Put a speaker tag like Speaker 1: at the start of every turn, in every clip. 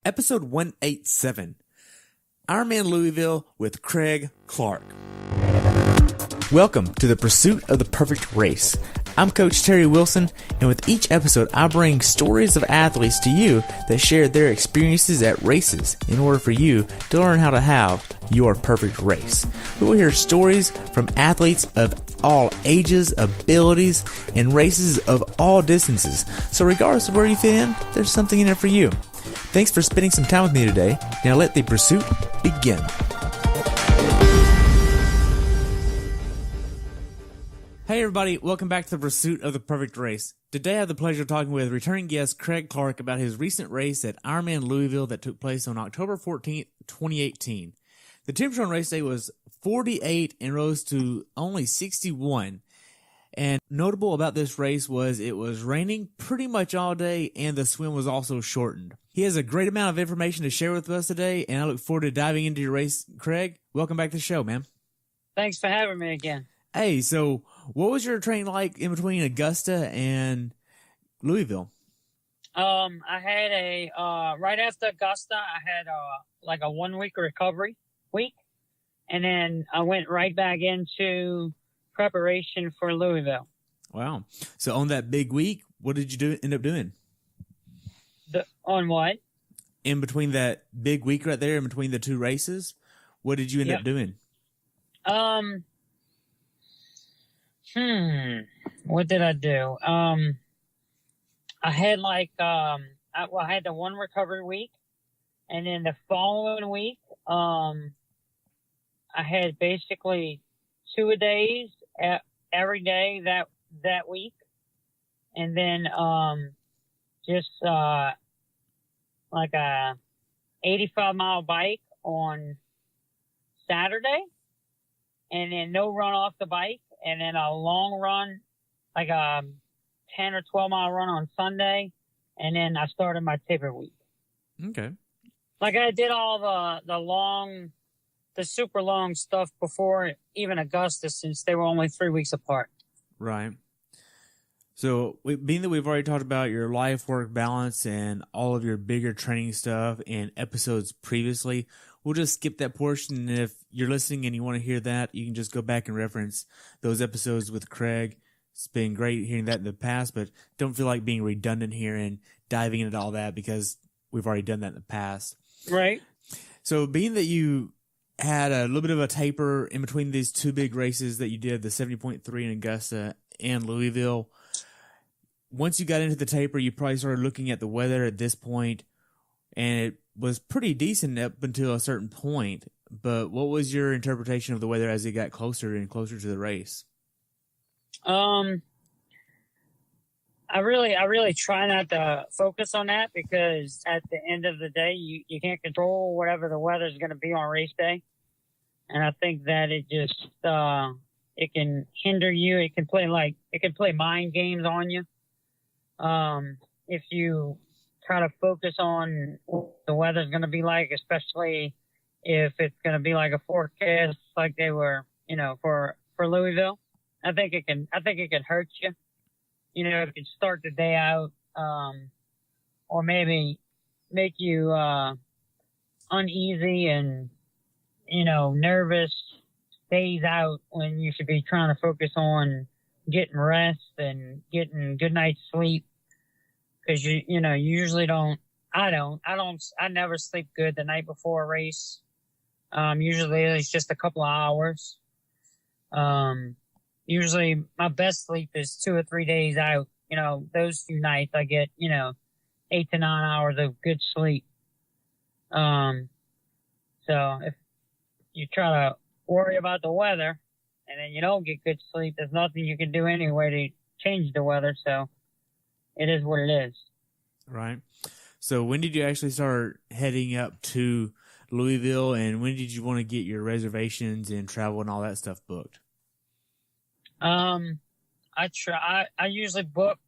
Speaker 1: Episode 187, IRONMAN Louisville with Craig Clark. Welcome to the pursuit of the perfect race. I'm Coach Terry Wilson, and with each episode, I bring stories of athletes to you that share their experiences at races in order for you to learn how to have your perfect race. We will hear stories from athletes of all ages, abilities, and races of all distances. So regardless of where you fit in, there's something in it for you. Thanks for spending some time with me today. Now let the pursuit begin. Hey everybody, welcome back to the Pursuit of the Perfect Race. Today I have the pleasure of talking with returning guest Craig Clark about his recent race at IRONMAN Louisville that took place on October 14th, 2018. The temperature on race day was 48 and rose to only 61. And notable about this race was it was raining pretty much all day and the swim was also shortened. He has a great amount of information to share with us today, and I look forward to diving into your race. Craig, welcome back to the show, man.
Speaker 2: Thanks for having me again.
Speaker 1: Hey, so what was your training like in between Augusta and Louisville?
Speaker 2: I had right after Augusta, I had like a 1 week recovery week, and then I went right back into preparation for Louisville.
Speaker 1: Wow. So on that big week, what did you end up doing?
Speaker 2: On what?
Speaker 1: In between that big week right there, in between the two races, what did you end up doing?
Speaker 2: What did I do? I had I had the one recovery week, and then the following week, I had basically 2 days every day that week, and then just like a 85-mile bike on Saturday, and then no run off the bike, and then a long run, like a 10 or 12-mile run on Sunday, and then I started my taper week.
Speaker 1: Okay.
Speaker 2: Like I did all the super long stuff before even Augusta, since they were only 3 weeks apart.
Speaker 1: Right. So, being that we've already talked about your life-work balance and all of your bigger training stuff in episodes previously, we'll just skip that portion. And if you're listening and you want to hear that, you can just go back and reference those episodes with Craig. It's been great hearing that in the past, but don't feel like being redundant here and diving into all that because we've already done that in the past.
Speaker 2: Right.
Speaker 1: So, being that you had a little bit of a taper in between these two big races that you did, the 70.3 in Augusta and Louisville, once you got into the taper, you probably started looking at the weather at this point, and it was pretty decent up until a certain point. But what was your interpretation of the weather as it got closer and closer to the race?
Speaker 2: I really try not to focus on that, because at the end of the day, you can't control whatever the weather is going to be on race day. And I think that it just, it can hinder you. It can play mind games on you. If you try to focus on what the weather's going to be like, especially if it's going to be like a forecast like they were, for Louisville, I think it can hurt you. It can start the day out, or maybe make you, uneasy and, nervous days out when you should be trying to focus on getting rest and getting good night's sleep. Cause you usually I never sleep good the night before a race. Usually it's just a couple of hours. Usually my best sleep is 2 or 3 days out. Those few nights I get, 8 to 9 hours of good sleep. So if you try to worry about the weather and then you don't get good sleep, there's nothing you can do anyway to change the weather. So it is what it is.
Speaker 1: Right. So when did you actually start heading up to Louisville, and when did you want to get your reservations and travel and all that stuff booked?
Speaker 2: I usually book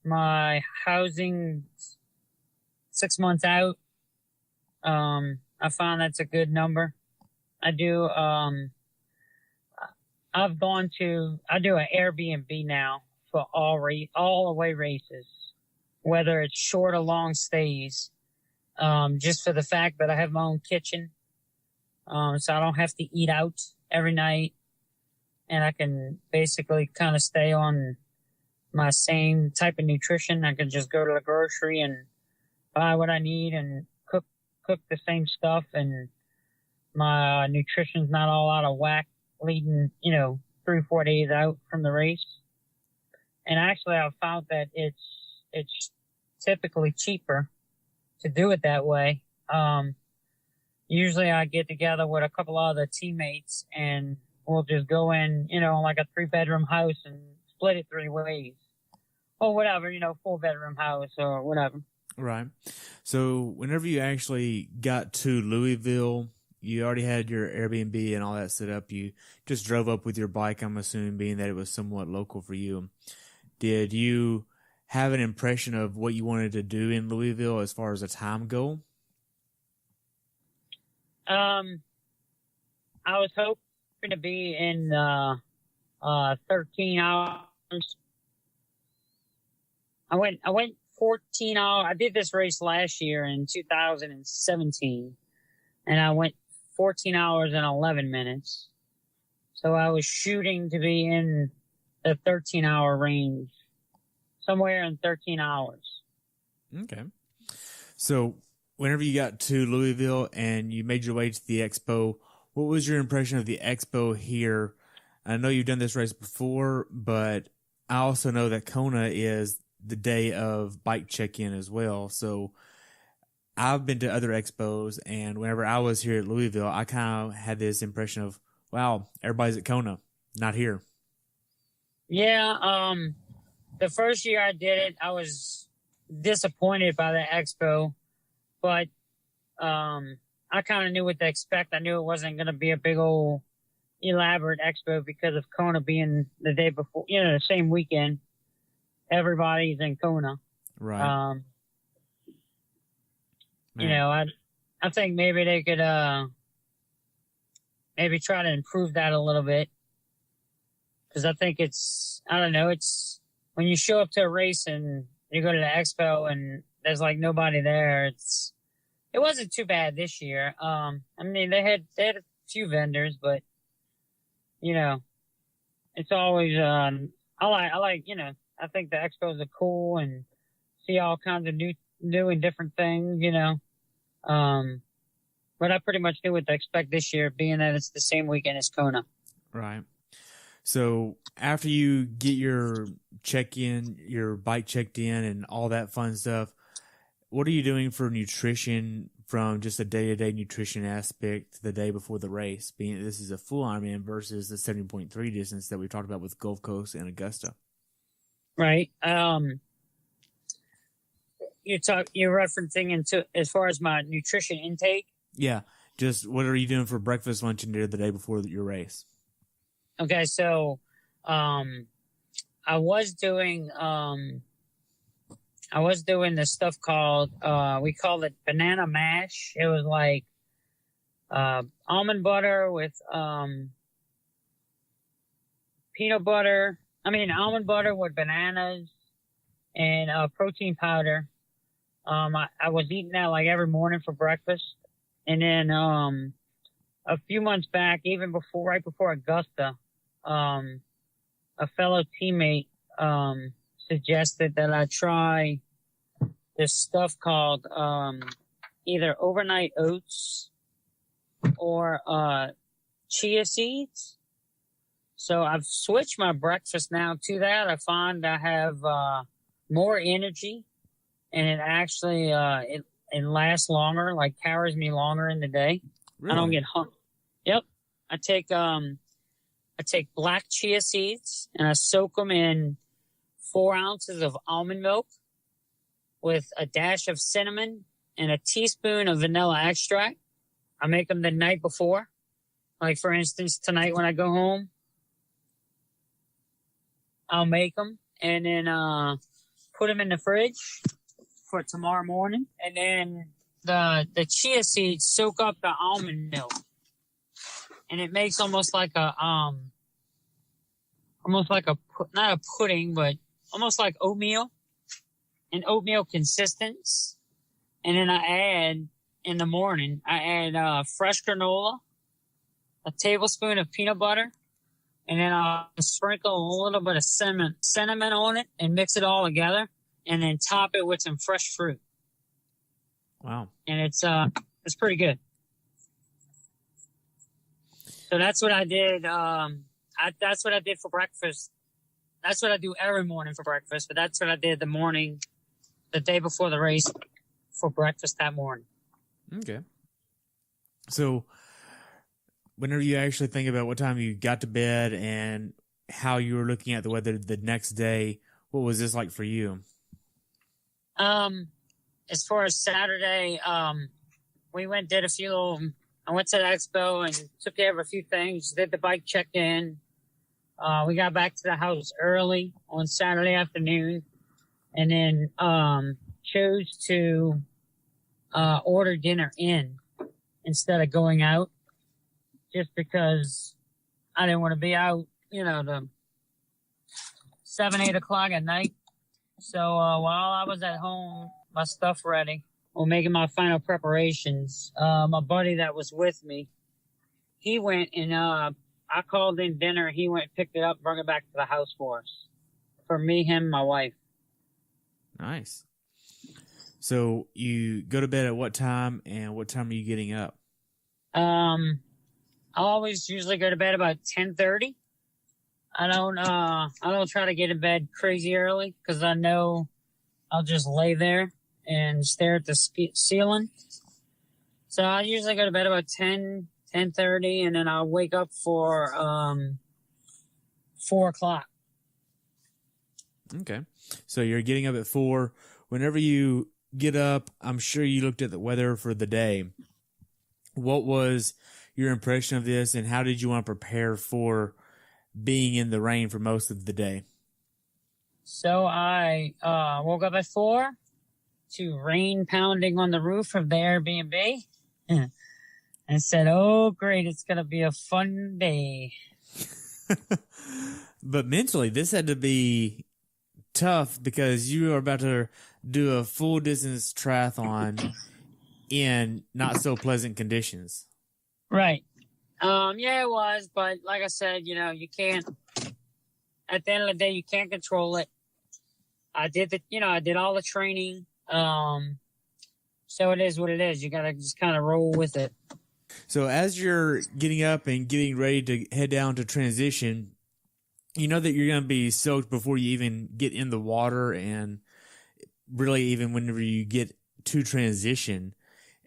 Speaker 2: my housing 6 months out. I found that's a good number. I do an Airbnb now for all away races. whether it's short or long stays, just for the fact that I have my own kitchen. So I don't have to eat out every night, and I can basically kind of stay on my same type of nutrition. I can just go to the grocery and buy what I need and cook the same stuff, and my nutrition's not all out of whack leading, 3-4 days out from the race. And actually, I've found that it's typically cheaper to do it that way. Usually I get together with a couple other teammates and we'll just go in, like a 3-bedroom house and split it 3 ways. Or whatever, 4-bedroom house or whatever.
Speaker 1: Right. So whenever you actually got to Louisville, you already had your Airbnb and all that set up. You just drove up with your bike, I'm assuming, being that it was somewhat local for you. Did you have an impression of what you wanted to do in Louisville as far as a time goal?
Speaker 2: I was hoping to be in 13 hours. I went 14 hours. I did this race last year in 2017, and I went 14 hours and 11 minutes. So I was shooting to be in the 13-hour range, somewhere in 13 hours.
Speaker 1: Okay. So whenever you got to Louisville and you made your way to the expo, what was your impression of the expo here? I know you've done this race before, but I also know that Kona is the day of bike check-in as well. So I've been to other expos, and whenever I was here at Louisville, I kind of had this impression of, wow, everybody's at Kona, not here.
Speaker 2: Yeah, the first year I did it, I was disappointed by the expo, but I kind of knew what to expect. I knew it wasn't going to be a big old elaborate expo because of Kona being the day before, the same weekend. Everybody's in Kona.
Speaker 1: Right.
Speaker 2: I think maybe they could maybe try to improve that a little bit. Because I think it's when you show up to a race and you go to the expo and there's like nobody there, it wasn't too bad this year. They had a few vendors, but it's always I think the expos are cool and see all kinds of new and different things, but I pretty much knew what to expect this year, being that it's the same weekend as Kona.
Speaker 1: Right. So after you get your check-in, your bike checked in and all that fun stuff, what are you doing for nutrition from just a day-to-day nutrition aspect the day before the race, being this is a full Ironman versus the 70.3 distance that we talked about with Gulf Coast and Augusta?
Speaker 2: Right. You're referencing into as far as my nutrition intake?
Speaker 1: Yeah. Just what are you doing for breakfast, lunch, and dinner the day before your race?
Speaker 2: Okay, so I was doing this stuff called we called it banana mash. It was like almond butter with peanut butter. Almond butter with bananas and protein powder. I was eating that like every morning for breakfast. And then a few months back, right before Augusta, a fellow teammate suggested that I try this stuff called either overnight oats or chia seeds. So I've switched my breakfast now to that. I find I have more energy, and it actually it lasts longer, like carries me longer in the day.
Speaker 1: Really?
Speaker 2: I don't get hungry. Yep. I take black chia seeds and I soak them in 4 ounces of almond milk with a dash of cinnamon and a teaspoon of vanilla extract. I make them the night before. Like, for instance, tonight when I go home, I'll make them and then put them in the fridge for tomorrow morning. And then the chia seeds soak up the almond milk. And it makes almost like not a pudding, but almost like oatmeal. an oatmeal consistence. And then in the morning, I add fresh granola, a tablespoon of peanut butter, and then I'll sprinkle a little bit of cinnamon on it and mix it all together, and then top it with some fresh fruit.
Speaker 1: Wow.
Speaker 2: And it's pretty good. So that's what I did. That's what I did for breakfast. That's what I do every morning for breakfast, but that's what I did the day before the race for breakfast that morning.
Speaker 1: Okay. So whenever you actually think about what time you got to bed and how you were looking at the weather the next day, what was this like for you?
Speaker 2: As far as Saturday, we did a few I went to the expo and took care of a few things, did the bike check-in. We got back to the house early on Saturday afternoon, and then chose to order dinner in instead of going out, just because I didn't want to be out, to 7, 8 o'clock at night. So while I was at home, my stuff ready, or making my final preparations, my buddy that was with me, he went and I called in dinner. He went and picked it up, brought it back to the house for us. For me, him, my wife.
Speaker 1: Nice. So you go to bed at what time, and what time are you getting up?
Speaker 2: I always usually go to bed about 10:30. I don't try to get in bed crazy early, because I know I'll just lay there and stare at the ceiling. So I usually go to bed about 10:30, and then I'll wake up for 4 o'clock.
Speaker 1: Okay. So you're getting up at 4. Whenever you get up, I'm sure you looked at the weather for the day. What was your impression of this, and how did you want to prepare for being in the rain for most of the day?
Speaker 2: So I woke up at 4 to rain pounding on the roof of the Airbnb and said, oh, great, it's going to be a fun day.
Speaker 1: But mentally, this had to be tough, because you are about to do a full distance triathlon in not so pleasant conditions. Right.
Speaker 2: Yeah, it was, but like I said, you can't, at the end of the day, you can't control it. I did all the training. So it is what it is. You got to just kind of roll with it.
Speaker 1: So as you're getting up and getting ready to head down to transition, you know that you're going to be soaked before you even get in the water, and really even whenever you get to transition.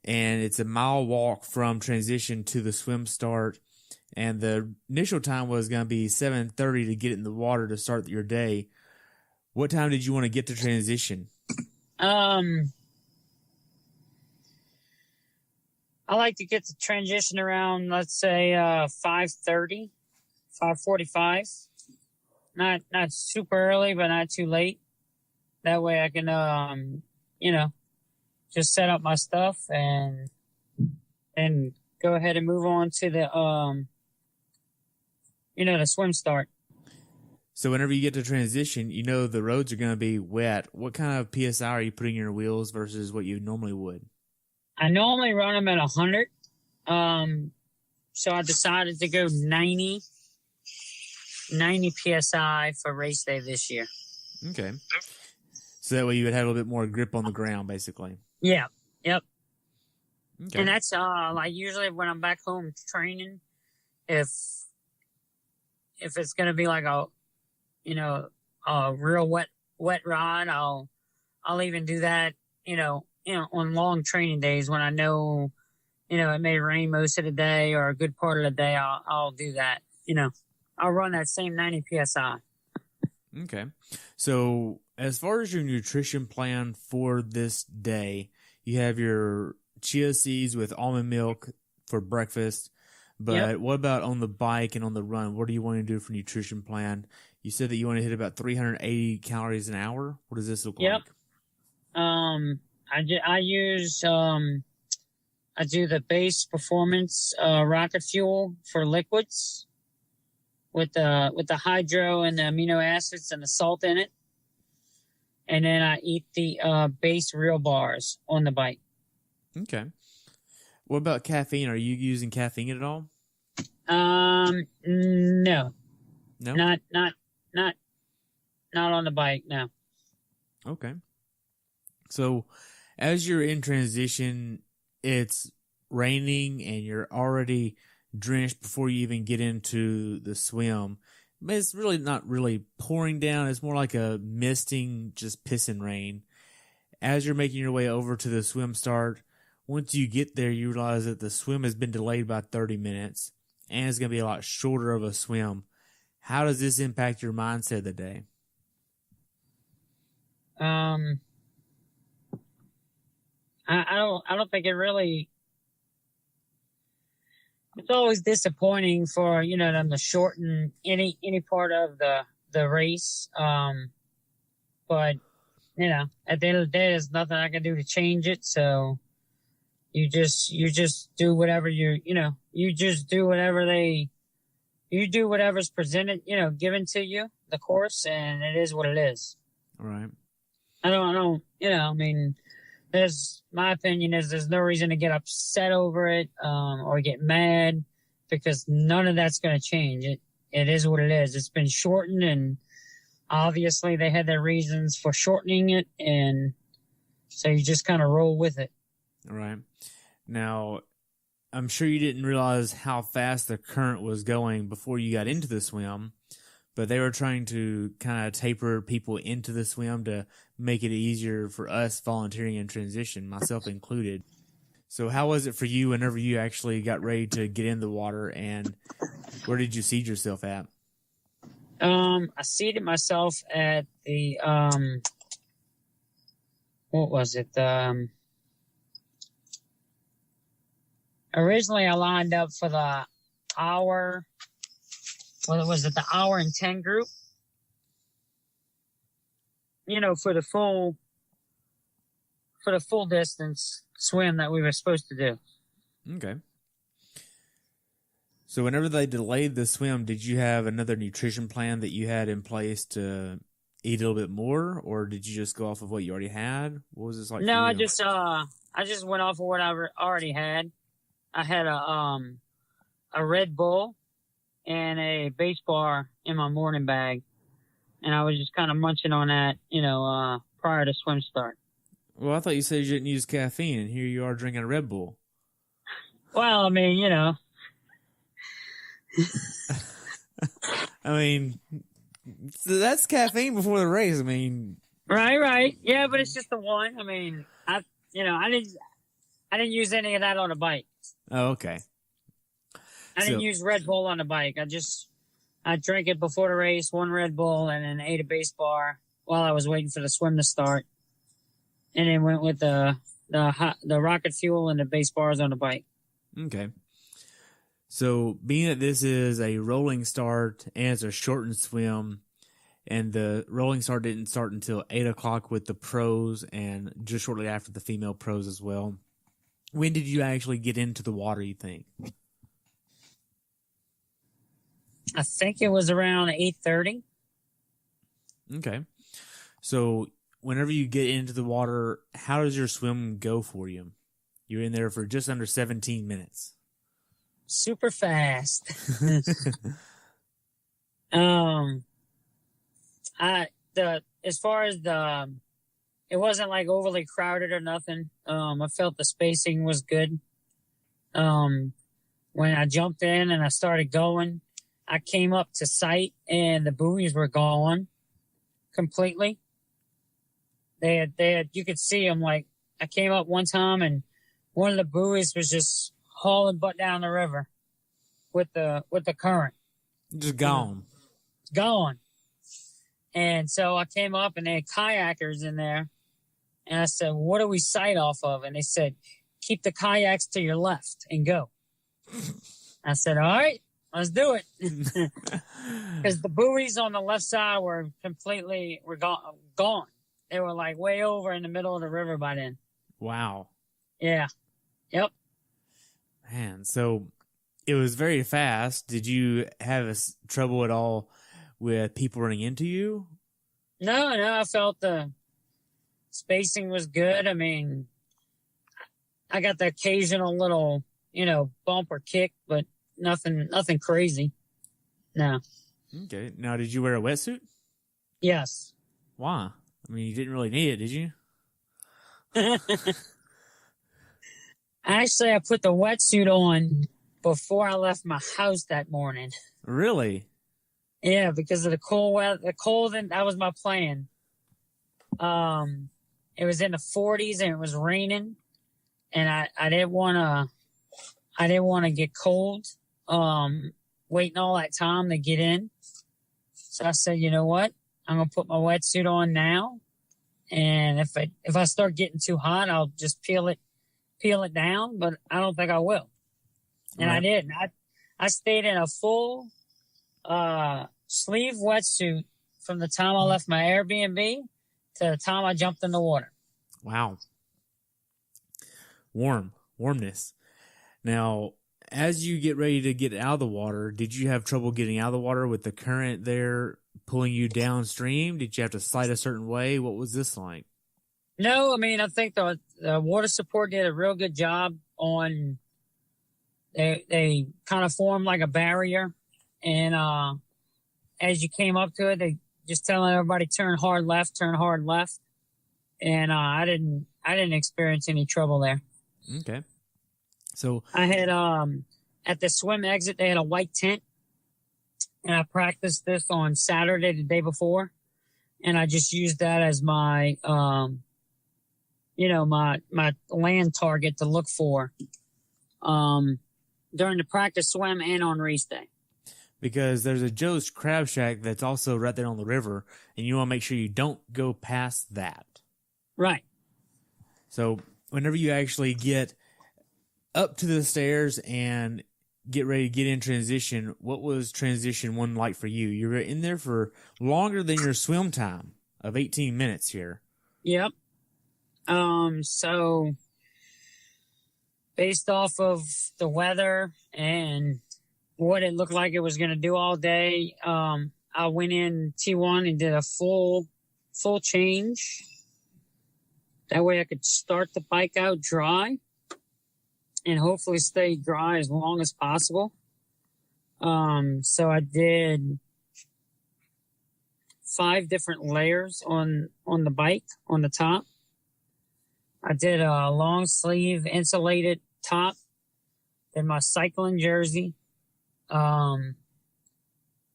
Speaker 1: And it's a mile walk from transition to the swim start. And the initial time was going to be 7:30 to get in the water to start your day. What time did you want to get to transition?
Speaker 2: I like to get to transition around, let's say, 5:30, 5:45. Not super early, but not too late. That way I can, just set up my stuff and go ahead and move on to the, the swim start.
Speaker 1: So whenever you get to transition, the roads are going to be wet. What kind of PSI are you putting in your wheels versus what you normally would?
Speaker 2: I normally run them at 100. So I decided to go 90 PSI for race day this year.
Speaker 1: Okay. So that way you would have a little bit more grip on the ground, basically.
Speaker 2: Yeah. Yep.
Speaker 1: Okay.
Speaker 2: And that's like usually when I'm back home training, if it's gonna be like a real wet ride, I'll even do that, on long training days when I know, it may rain most of the day or a good part of the day. I'll do that. I'll run that same 90 PSI.
Speaker 1: Okay. So as far as your nutrition plan for this day, you have your chia seeds with almond milk for breakfast. But
Speaker 2: Yep.
Speaker 1: What about on the bike and on the run? What do you want to do for nutrition plan? You said that you want to hit about 380 calories an hour. What does this look
Speaker 2: Yep.
Speaker 1: like?
Speaker 2: I do the base performance rocket fuel for liquids with the hydro and the amino acids and the salt in it. and then I eat the base real bars on the bike.
Speaker 1: Okay. What about caffeine? Are you using caffeine at all?
Speaker 2: No,
Speaker 1: No?
Speaker 2: not on the bike. No.
Speaker 1: Okay. So as you're in transition, it's raining and you're already drenched before you even get into the swim. But it's really not really pouring down. It's more like a misting, just pissing rain. As you're making your way over to the swim start, once you get there, you realize that the swim has been delayed by 30 minutes and it's going to be a lot shorter of a swim. How does this impact your mindset of the day?
Speaker 2: I don't think it really. It's always disappointing for them to shorten any part of the race. But at the end of the day, there's nothing I can do to change it. So you just do whatever you just do whatever you do whatever's presented, given to you, the course, and it is what it is.
Speaker 1: All right.
Speaker 2: I don't, I mean, my opinion is there's no reason to get upset over it, or get mad, because none of that's going to change. It is what it is. It's been shortened, and obviously they had their reasons for shortening it, and so you just kind of roll with it.
Speaker 1: All right. Now, I'm sure you didn't realize how fast the current was going before you got into the swim, but they were trying to kind of taper people into the swim to make it easier for us volunteering in transition, myself included. So how was it for you whenever you actually got ready to get in the water, and where did you seat yourself at?
Speaker 2: I seated myself at the, what was it? Originally I lined up for the hour, what was it, the hour and 10 group? For the full distance swim that we were supposed to do.
Speaker 1: Okay. So whenever they delayed the swim, did you have another nutrition plan that you had in place to eat a little bit more, or did you just go off of what you already had? What was this like?
Speaker 2: No,
Speaker 1: for you?
Speaker 2: I just went off of what I already had. I had a Red Bull and a base bar in my morning bag, and I was just kind of munching on that, prior to swim start.
Speaker 1: Well, I thought you said you didn't use caffeine, and here you are drinking a Red Bull.
Speaker 2: Well, I mean,
Speaker 1: I mean, that's caffeine before the race. I mean,
Speaker 2: right, yeah, but it's just the one. I mean, I didn't use any of that on the bike.
Speaker 1: Oh, okay.
Speaker 2: I didn't use Red Bull on the bike. I drank it before the race, one Red Bull, and then ate a base bar while I was waiting for the swim to start, and then went with the rocket fuel and the base bars on the bike.
Speaker 1: Okay. So, being that this is a rolling start and it's a shortened swim, and the rolling start didn't start until 8 o'clock with the pros and just shortly after the female pros as well, when did you actually get into the water, you think?
Speaker 2: I think it was around 8:30.
Speaker 1: Okay. So, whenever you get into the water, how does your swim go for you? You're in there for just under 17 minutes.
Speaker 2: Super fast. As far as it wasn't like overly crowded or nothing. I felt the spacing was good. When I jumped in and I started going, I came up to sight and the buoys were gone completely. They had, you could see them. Like, I came up one time and one of the buoys was just hauling butt down the river with the current.
Speaker 1: Just gone.
Speaker 2: Gone. And so I came up and they had kayakers in there. And I said, what do we sight off of? And they said, keep the kayaks to your left and go. I said, all right, let's do it. Because the buoys on the left side were completely gone. They were like way over in the middle of the river by then.
Speaker 1: Wow.
Speaker 2: Yeah. Yep.
Speaker 1: Man, so it was very fast. Did you have trouble at all with people running into you?
Speaker 2: No, I felt the Spacing was good. I mean, I got the occasional little, bump or kick, but nothing crazy. No.
Speaker 1: Okay. Now, did you wear a wetsuit?
Speaker 2: Yes.
Speaker 1: Why? I mean, you didn't really need it, did you?
Speaker 2: Actually, I put the wetsuit on before I left my house that morning.
Speaker 1: Really?
Speaker 2: Yeah, because of the cold weather. The cold, and that was my plan. It was in the 40s and it was raining, and I didn't want to get cold. Waiting all that time to get in. So I said, you know what? I'm gonna put my wetsuit on now, and if I start getting too hot, I'll just peel it down. But I don't think I will. And right. I didn't. I stayed in a full sleeve wetsuit from the time I left my Airbnb to the time I jumped in the water.
Speaker 1: Wow. Warmness. Now, as you get ready to get out of the water, did you have trouble getting out of the water with the current there pulling you downstream? Did you have to slide a certain way? What was this like?
Speaker 2: No, I mean, I think the water support did a real good job on. They kind of formed like a barrier, and as you came up to it, they just telling everybody turn hard left, and I didn't experience any trouble there.
Speaker 1: Okay. So
Speaker 2: I had at the swim exit they had a white tent, and I practiced this on Saturday, the day before, and I just used that as my my land target to look for during the practice swim and on race day.
Speaker 1: Because there's a Joe's Crab Shack that's also right there on the river, and you want to make sure you don't go past that.
Speaker 2: Right.
Speaker 1: So whenever you actually get up to the stairs and get ready to get in transition, what was transition one like for you? You were in there for longer than your swim time of 18 minutes here.
Speaker 2: Yep. So based off of the weather and what it looked like it was going to do all day, I went in T1 and did a full change. That way I could start the bike out dry and hopefully stay dry as long as possible. So I did 5 different layers on the bike on the top. I did a long sleeve insulated top, then my cycling jersey, and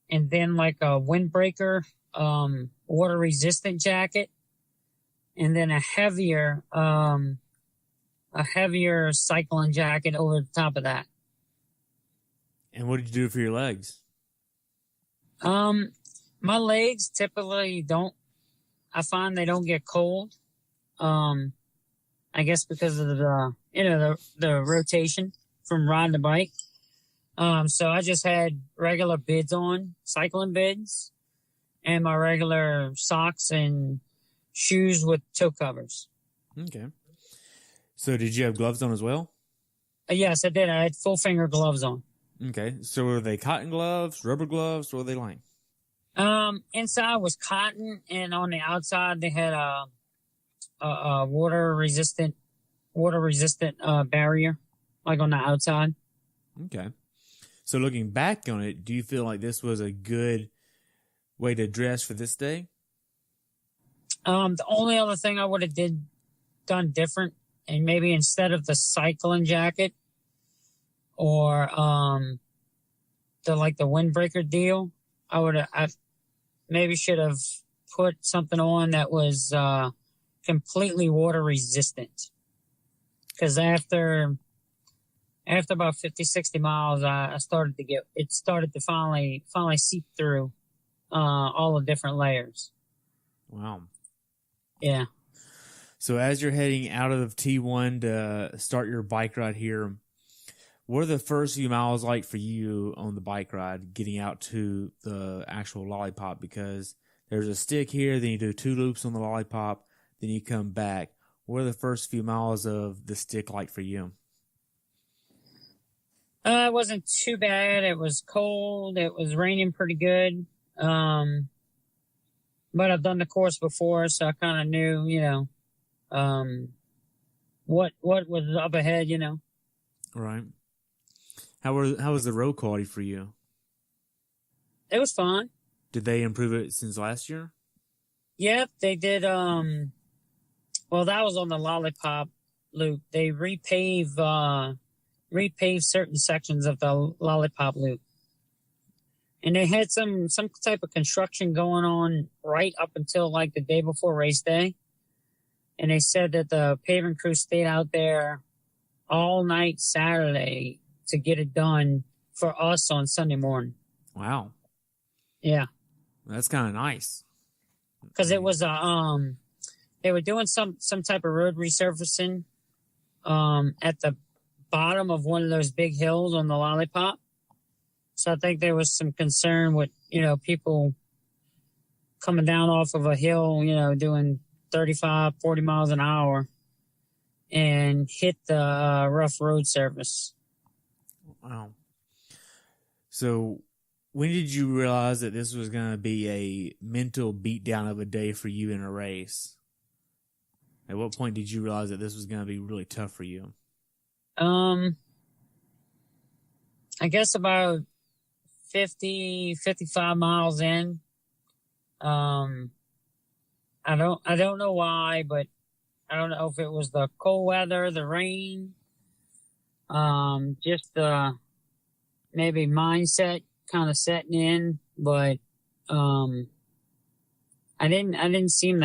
Speaker 2: then like a windbreaker, water resistant jacket, and then a heavier cycling jacket over the top of that.
Speaker 1: And what did you do for your legs?
Speaker 2: My legs typically I find they don't get cold. I guess because of the rotation from riding the bike. So I just had regular bids on, cycling bids, and my regular socks and shoes with toe covers.
Speaker 1: Okay. So did you have gloves on as well?
Speaker 2: Yes, I did. I had full finger gloves on.
Speaker 1: Okay. So were they cotton gloves, rubber gloves? What were they like?
Speaker 2: Inside was cotton, and on the outside they had a water resistant barrier, like on the outside.
Speaker 1: Okay. So looking back on it, do you feel like this was a good way to dress for this day?
Speaker 2: The only other thing I would have done different, and maybe instead of the cycling jacket or the windbreaker deal, I maybe should have put something on that was completely water resistant. Because after about 50, 60 miles, it started to finally seep through all the different layers.
Speaker 1: Wow.
Speaker 2: Yeah.
Speaker 1: So as you're heading out of T1 to start your bike ride here, what are the first few miles like for you on the bike ride, getting out to the actual lollipop? Because there's a stick here, then you do 2 loops on the lollipop, then you come back. What are the first few miles of the stick like for you?
Speaker 2: It wasn't too bad. It was cold. It was raining pretty good. But I've done the course before, so I kind of knew, what was up ahead,
Speaker 1: Right. How was the road quality for you?
Speaker 2: It was fine.
Speaker 1: Did they improve it since last year?
Speaker 2: Yep, they did. Well, that was on the Lollipop Loop. They repaved certain sections of the Lollipop Loop, and they had some type of construction going on right up until like the day before race day. And they said that the paving crew stayed out there all night Saturday to get it done for us on Sunday morning.
Speaker 1: Wow.
Speaker 2: Yeah.
Speaker 1: That's kind of nice.
Speaker 2: Because it was they were doing some type of road resurfacing at the bottom of one of those big hills on the Lollipop. So I think there was some concern with, people coming down off of a hill, doing 35, 40 miles an hour and hit the rough road surface.
Speaker 1: Wow. So when did you realize that this was going to be a mental beatdown of a day for you in a race? At what point did you realize that this was going to be really tough for you?
Speaker 2: I guess about 50, 55 miles in. I don't know why, but I don't know if it was the cold weather, the rain, just the maybe mindset kind of setting in, but I didn't seem,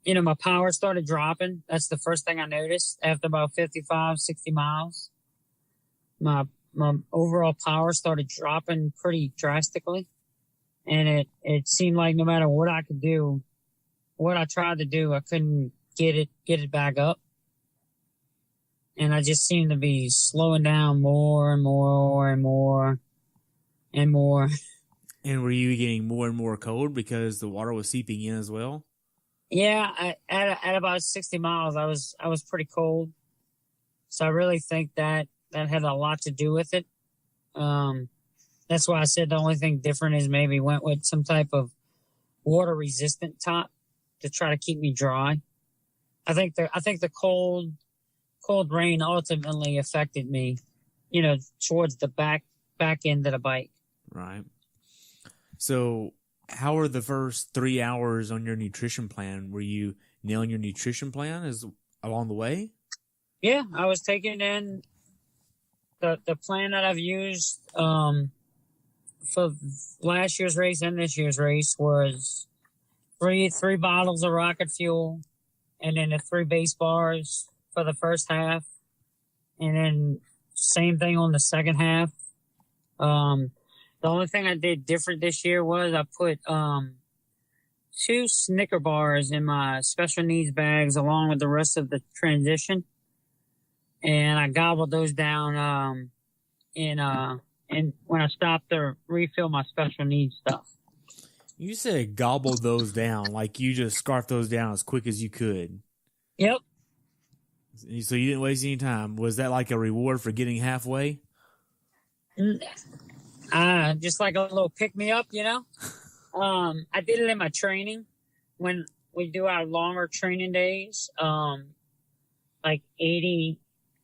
Speaker 2: my power started dropping. That's the first thing I noticed after about 55, 60 miles. My overall power started dropping pretty drastically. And it seemed like no matter what I could do, what I tried to do, I couldn't get it back up. And I just seemed to be slowing down more and more and more and more.
Speaker 1: And were you getting more and more cold because the water was seeping in as well?
Speaker 2: Yeah, at about 60 miles, I was pretty cold. So I really think that had a lot to do with it. That's why I said the only thing different is maybe went with some type of water resistant top to try to keep me dry. I think the cold rain ultimately affected me, towards the back end of the bike.
Speaker 1: Right. So how were the first 3 hours on your nutrition plan? Were you nailing your nutrition plan along the way?
Speaker 2: Yeah, I was taking in the plan that I've used for last year's race and this year's race was three bottles of rocket fuel, and then the 3 base bars for the first half, and then same thing on the second half. The only thing I did different this year was I put 2 Snicker bars in my special needs bags along with the rest of the transition, and I gobbled those down and when I stopped to refill my special needs stuff.
Speaker 1: You said gobble those down, like you just scarfed those down as quick as you could.
Speaker 2: Yep.
Speaker 1: So you didn't waste any time. Was that like a reward for getting halfway?
Speaker 2: Just like a little pick-me-up, I did it in my training when we do our longer training days, like 80,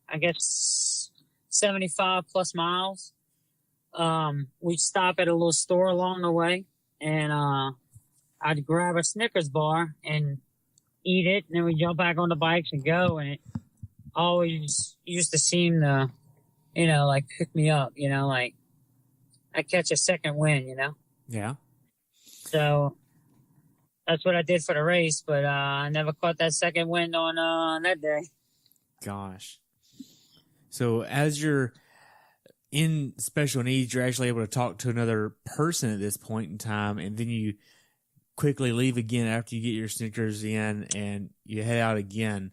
Speaker 2: I guess 75 plus miles. We'd stop at a little store along the way, and I'd grab a Snickers bar and eat it, and then we'd jump back on the bikes and go, and it always used to seem to, like pick me up, like I catch a second wind,
Speaker 1: Yeah.
Speaker 2: So that's what I did for the race, but I never caught that second wind on that day.
Speaker 1: Gosh. So as you're in special needs, you're actually able to talk to another person at this point in time, and then you quickly leave again after you get your Snickers in and you head out again.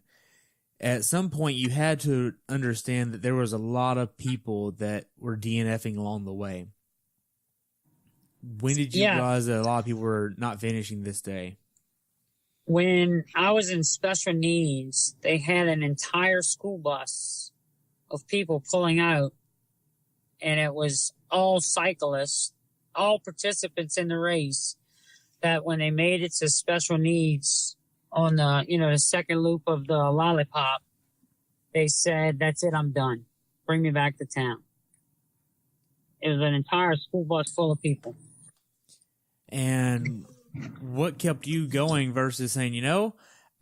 Speaker 1: At some point, you had to understand that there was a lot of people that were DNFing along the way. When did you realize that a lot of people were not finishing this day?
Speaker 2: When I was in special needs, they had an entire school bus of people pulling out, and it was all cyclists, all participants in the race, that when they made it to special needs on the, the second loop of the lollipop, they said, "That's it, I'm done. Bring me back to town." It was an entire school bus full of people.
Speaker 1: And what kept you going versus saying,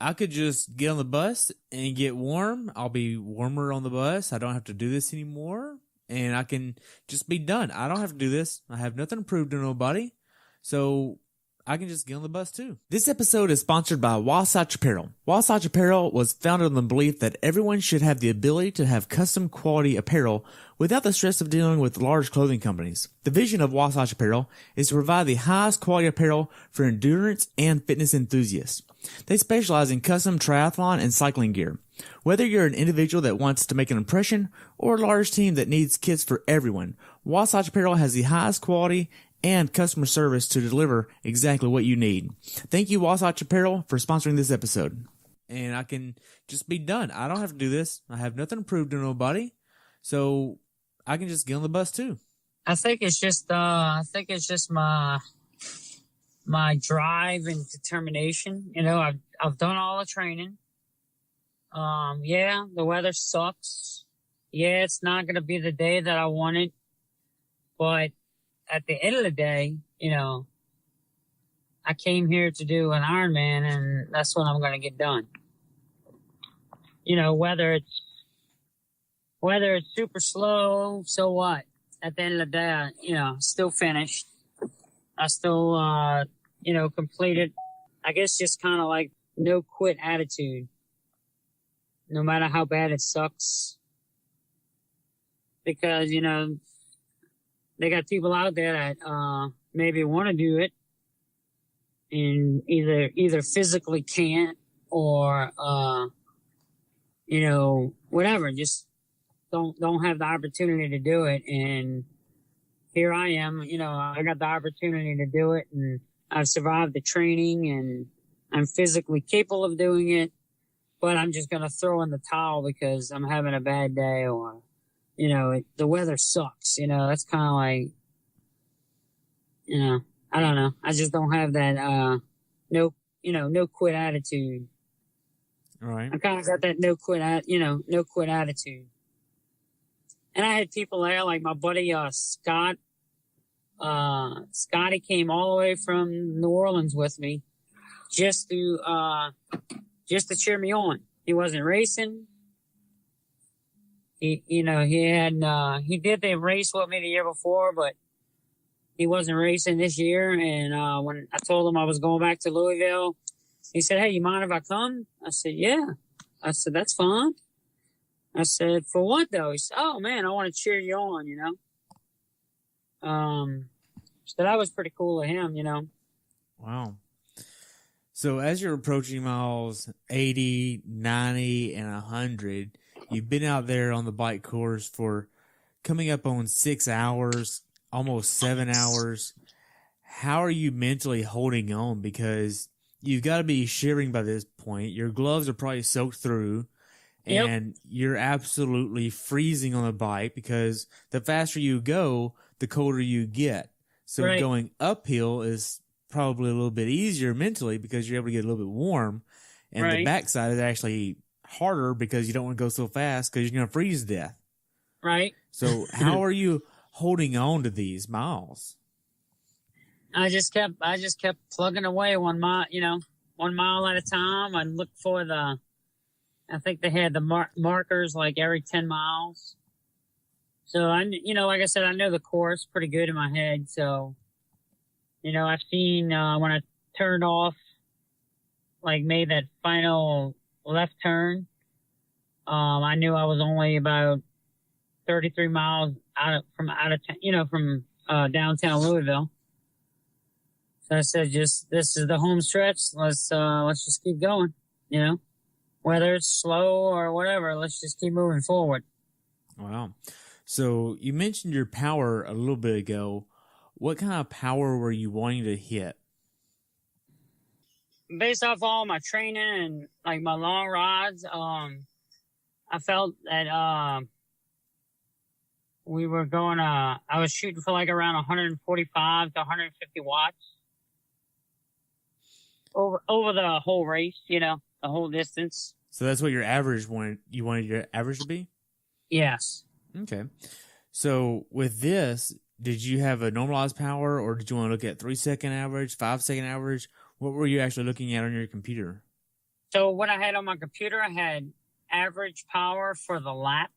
Speaker 1: I could just get on the bus and get warm. I'll be warmer on the bus. I don't have to do this anymore. And I can just be done. I don't have to do this. I have nothing to prove to nobody. So I can just get on the bus too. This episode is sponsored by Wetsuit Apparel. Wetsuit Apparel was founded on the belief that everyone should have the ability to have custom quality apparel without the stress of dealing with large clothing companies. The vision of Wetsuit Apparel is to provide the highest quality apparel for endurance and fitness enthusiasts. They specialize in custom triathlon and cycling gear. Whether you're an individual that wants to make an impression or a large team that needs kits for everyone, Wetsuit Apparel has the highest quality and customer service to deliver exactly what you need. Thank you, Wetsuit Apparel, for sponsoring this episode. And I can just be done. I don't have to do this. I have nothing to prove to nobody. So I can just get on the bus too.
Speaker 2: I think it's just my drive and determination. I've done all the training. Yeah, the weather sucks. Yeah, it's not going to be the day that I wanted. But at the end of the day, I came here to do an Ironman, and that's what I'm going to get done. Whether it's super slow, so what? At the end of the day, still finished. I still, completed. I guess just kind of like no quit attitude. No matter how bad it sucks. Because, they got people out there that maybe want to do it and either physically can't or, whatever, just don't have the opportunity to do it. And here I am, I got the opportunity to do it, and I've survived the training, and I'm physically capable of doing it. But I'm just going to throw in the towel because I'm having a bad day or, the weather sucks. That's kind of like, I don't know. I just don't have that, no quit attitude.
Speaker 1: All right.
Speaker 2: I kind of got that no quit attitude. And I had people there like my buddy, Scott. Scotty came all the way from New Orleans with me just to cheer me on. He wasn't racing. He did the race with me the year before, but he wasn't racing this year. And, when I told him I was going back to Louisville, he said, "Hey, you mind if I come?" I said, "Yeah." I said, "That's fine." I said, "For what though?" He said, "Oh man, I want to cheer you on, So that was pretty cool of him,
Speaker 1: Wow. So as you're approaching miles 80, 90, and 100, you've been out there on the bike course for coming up on 6 hours, almost 7 hours. How are you mentally holding on? Because you've got to be shivering by this point. Your gloves are probably soaked through, and you're absolutely freezing on the bike because the faster you go, the colder you get. So going uphill is probably a little bit easier mentally because you're able to get a little bit warm. And the backside is actually harder because you don't want to go so fast because you're going to freeze to death.
Speaker 2: Right.
Speaker 1: So how are you holding on to these miles?
Speaker 2: I just kept plugging away 1 mile, 1 mile at a time. I'd look for I think they had the markers like every 10 miles. So like I said, I know the course pretty good in my head. So, I've seen, when I turned off, like made that final left turn, I knew I was only about 33 miles from downtown Louisville. So I said, this is the home stretch. Let's just keep going, whether it's slow or whatever, let's just keep moving forward.
Speaker 1: Wow. So you mentioned your power a little bit ago. What kind of power were you wanting to hit?
Speaker 2: Based off all my training and like my long rides, I felt that, we were I was shooting for like around 145 to 150 watts. over the whole race, the whole distance.
Speaker 1: So that's what your average you wanted your average to be?
Speaker 2: Yes.
Speaker 1: Okay. So with this, did you have a normalized power, or did you want to look at 3-second average, 5-second average? What were you actually looking at on your computer?
Speaker 2: So what I had on my computer, I had average power for the lap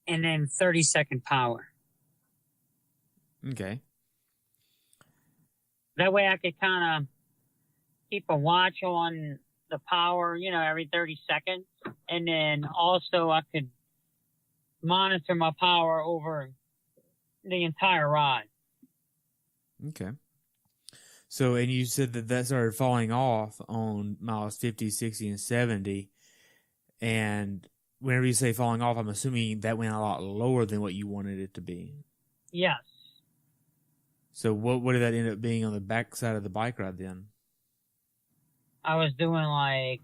Speaker 2: and then 30-second power.
Speaker 1: Okay.
Speaker 2: That way I could kind of keep a watch on the power, every 30 seconds. And then also I could monitor my power over the entire ride.
Speaker 1: Okay. So, and you said that started falling off on miles 50, 60, and 70. And whenever you say falling off, I'm assuming that went a lot lower than what you wanted it to be.
Speaker 2: Yes.
Speaker 1: So what did that end up being on the back side of the bike ride then?
Speaker 2: I was doing like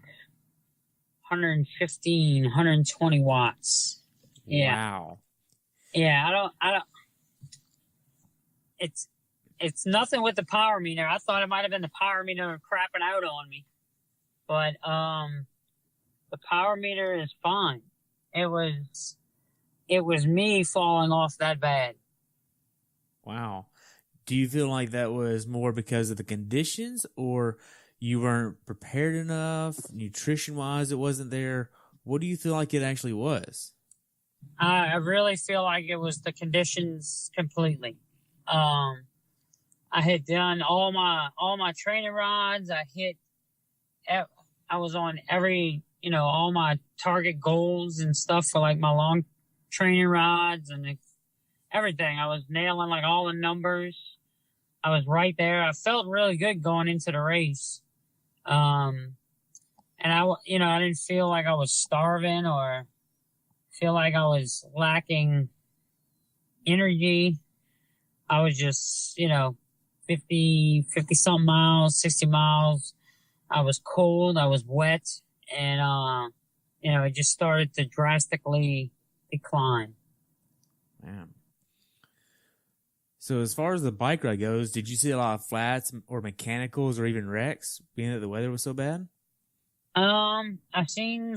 Speaker 2: 115, 120 watts. Yeah.
Speaker 1: Wow.
Speaker 2: Yeah, I don't. It's nothing with the power meter. I thought it might have been the power meter crapping out on me, but the power meter is fine. It was me falling off that bad.
Speaker 1: Wow. Do you feel like that was more because of the conditions, or you weren't prepared enough, nutrition-wise it wasn't there? What do you feel like it actually was?
Speaker 2: I really feel like it was the conditions completely. I had done all my training rides. I was on every, all my target goals and stuff for like my long training rides and everything. I was nailing like all the numbers. I was right there. I felt really good going into the race. And I didn't feel like I was starving or feel like I was lacking energy. I was just, 50 something miles, 60 miles. I was cold. I was wet. And, it just started to drastically decline.
Speaker 1: Man. So as far as the bike ride goes, did you see a lot of flats or mechanicals or even wrecks, being that the weather was so bad?
Speaker 2: I've seen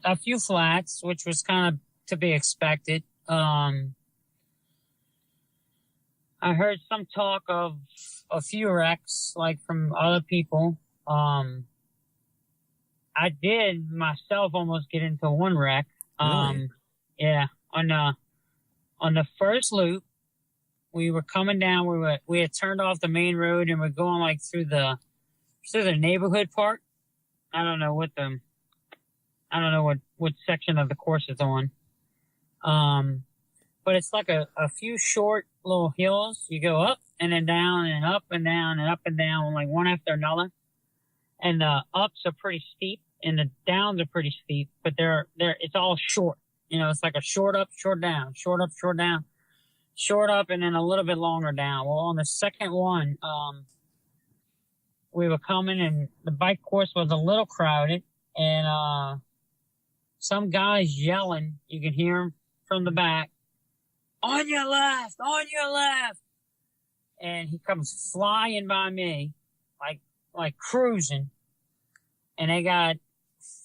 Speaker 2: a few flats, which was kind of to be expected. I heard some talk of a few wrecks, like from other people. I did myself almost get into one wreck.
Speaker 1: Really?
Speaker 2: Yeah, on the first loop, we were coming down. We had turned off the main road and we're going like through the neighborhood part. I don't know what section of the course it's on. But it's like a few short little hills. You go up and then down and up and down and up and down, like one after another. And the ups are pretty steep and the downs are pretty steep, but it's all short. It's like a short up, short down, short up, short down, short up, and then a little bit longer down. Well, on the second one, we were coming and the bike course was a little crowded and, some guys yelling. You can hear them from the back. On your left, on your left. And he comes flying by me, like cruising. And they got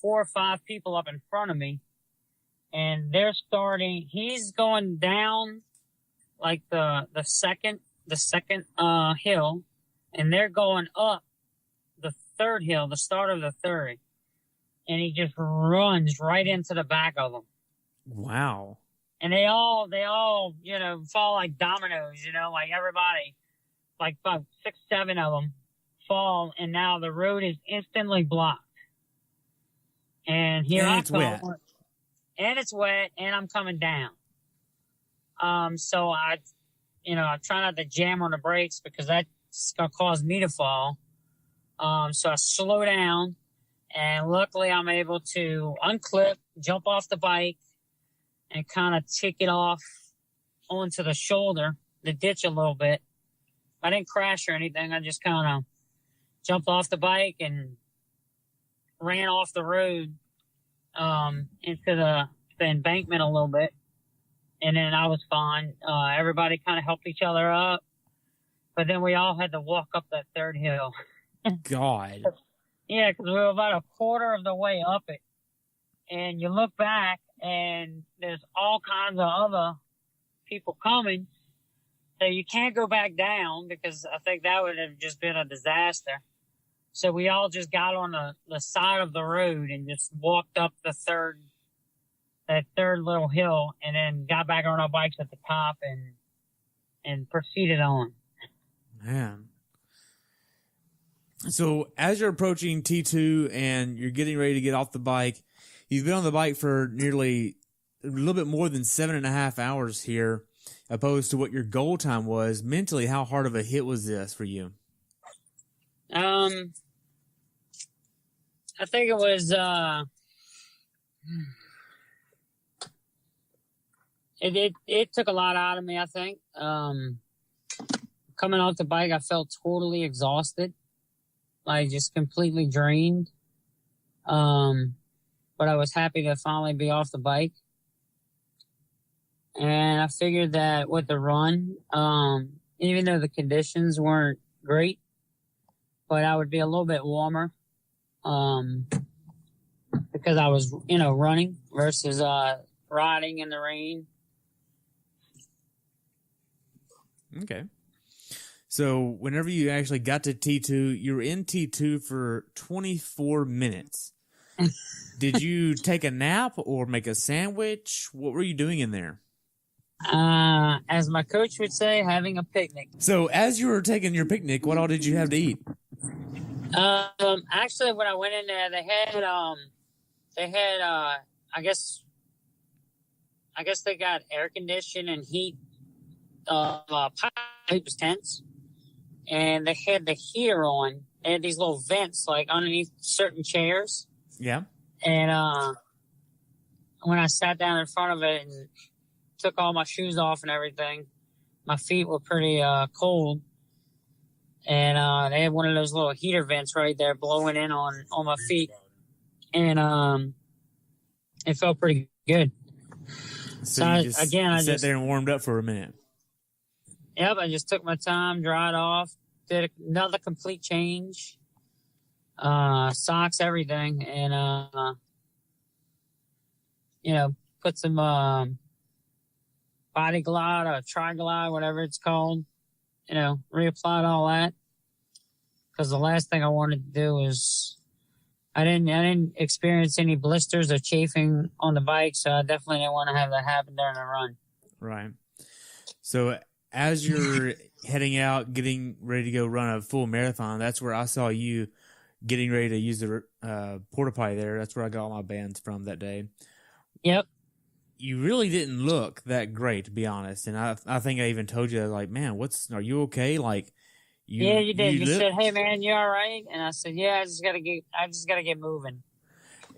Speaker 2: 4 or 5 people up in front of me. And he's going down like the second hill. And they're going up the third hill, the start of the third. And he just runs right into the back of them.
Speaker 1: Wow.
Speaker 2: And they all, fall like dominoes, like everybody, like 5, 6, 7 of them fall. And now the road is instantly blocked. And here I come.
Speaker 1: Wet.
Speaker 2: And it's wet and I'm coming down. So I try not to jam on the brakes because that's going to cause me to fall. So I slow down and luckily I'm able to unclip, jump off the bike, and kind of take it off onto the shoulder, the ditch a little bit. I didn't crash or anything. I just kind of jumped off the bike and ran off the road into the embankment a little bit. And then I was fine. Everybody kind of helped each other up. But then we all had to walk up that third hill.
Speaker 1: God.
Speaker 2: Yeah, because we were about a quarter of the way up it. And you look back, and there's all kinds of other people coming. So you can't go back down because I think that would have just been a disaster. So we all just got on the side of the road and just walked up that third little hill, and then got back on our bikes at the top and proceeded on.
Speaker 1: Man. So as you're approaching T2 and you're getting ready to get off the bike, you've been on the bike for nearly a little bit more than 7.5 hours here, opposed to what your goal time was. Mentally, how hard of a hit was this for you?
Speaker 2: I think it was, it took a lot out of me, I think. Coming off the bike, I felt totally exhausted, like just completely drained. But I was happy to finally be off the bike. And I figured that with the run, even though the conditions weren't great, but I would be a little bit warmer, because I was, running versus, riding in the rain.
Speaker 1: Okay. So whenever you actually got to T2, you were in T2 for 24 minutes. Did you take a nap or make a sandwich? What were you doing in there?
Speaker 2: As my coach would say, having a picnic.
Speaker 1: So as you were taking your picnic, what all did you have to eat?
Speaker 2: Actually, when I went in there, they had, I guess they got air conditioning and heat, pipes tents, and they had the heater on. They had these little vents, like, underneath certain chairs.
Speaker 1: Yeah.
Speaker 2: And, when I sat down in front of it and took all my shoes off and everything, my feet were pretty, cold. And, they had one of those little heater vents right there blowing in on my feet. And, it felt pretty good.
Speaker 1: So you just sat there and warmed up for a minute.
Speaker 2: Yep, I just took my time, dried off, did another complete change, socks, everything, and, put some body glide or tri-glide, whatever it's called, reapplied all that. Because the last thing I wanted to do was, I didn't experience any blisters or chafing on the bike, so I definitely didn't want to have that happen during the run.
Speaker 1: Right. So as you're heading out, getting ready to go run a full marathon, that's where I saw you getting ready to use the porta potty there. That's where I got all my bands from that day.
Speaker 2: Yep.
Speaker 1: You really didn't look that great, to be honest. And I think I even told you, like, man, are you okay? Like,
Speaker 2: yeah, you did. You said, "Hey, man, you all right?" And I said, "Yeah, I just gotta get moving."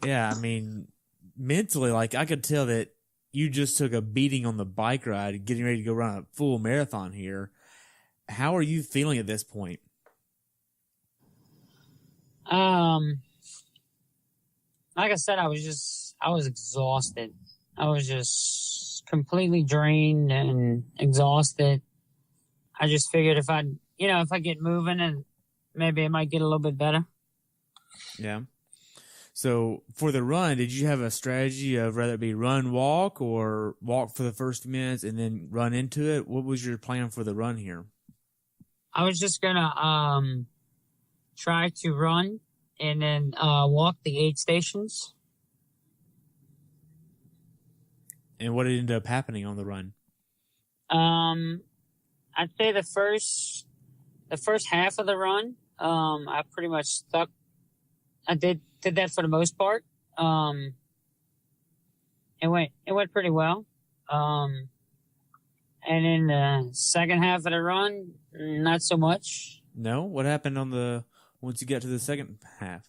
Speaker 1: Yeah, I mean, mentally, like, I could tell that you just took a beating on the bike ride, getting ready to go run a full marathon here. How are you feeling at this point?
Speaker 2: Like I said, I was exhausted. I was just completely drained and exhausted. I just figured if I get moving, and maybe it might get a little bit better.
Speaker 1: Yeah. So for the run, did you have a strategy of rather it be run, walk, or walk for the first few minutes and then run into it? What was your plan for the run here?
Speaker 2: I was just gonna try to run and then walk the 8 stations.
Speaker 1: And what ended up happening on the run?
Speaker 2: I'd say the first half of the run, I pretty much stuck. I did that for the most part. It went pretty well. And in the second half of the run, not so much.
Speaker 1: No? What happened once you got to the second half?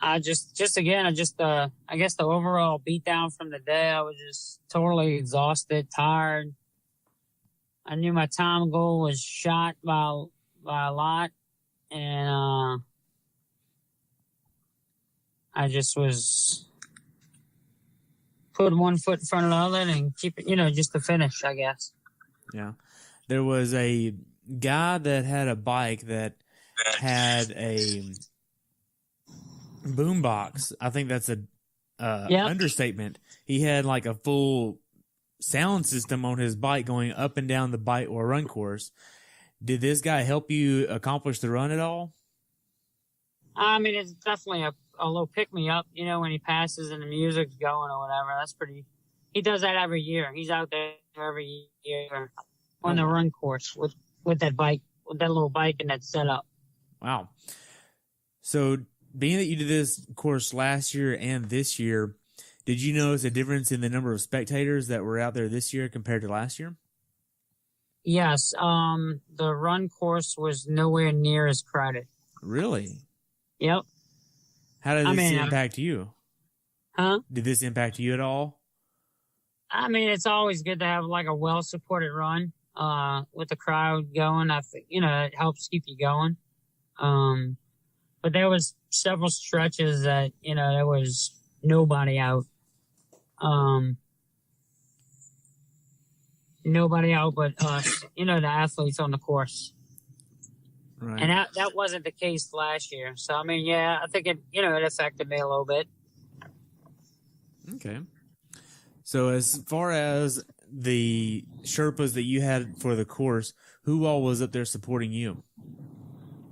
Speaker 2: I guess the overall beatdown from the day, I was just totally exhausted, tired. I knew my time goal was shot by a lot, and I just was putting one foot in front of the other and keep it, just to finish, I guess.
Speaker 1: Yeah. There was a guy that had a bike that had a boombox. I think that's a understatement. He had like a full sound system on his bike going up and down the bike or run course. Did this guy help you accomplish the run at all?
Speaker 2: I mean, it's definitely a little pick-me-up, you know, when he passes and the music's going or whatever. That's pretty... He does that every year. He's out there every year on the run course with that bike, with that little bike and that setup.
Speaker 1: Wow. So, being that you did this course last year and this year, did you notice a difference in the number of spectators that were out there this year compared to last year?
Speaker 2: Yes. The run course was nowhere near as crowded.
Speaker 1: Really?
Speaker 2: Yep.
Speaker 1: How did this impact you?
Speaker 2: Huh?
Speaker 1: Did this impact you at all?
Speaker 2: I mean, it's always good to have like a well-supported run with the crowd going. I think, you know, it helps keep you going. But there was several stretches that, you know, there was nobody out. Nobody out but us, you know, the athletes on the course. Right. And that wasn't the case last year. So, I mean, yeah, I think it, you know, it affected me a little bit.
Speaker 1: Okay. So, as far as the Sherpas that you had for the course, who all was up there supporting you?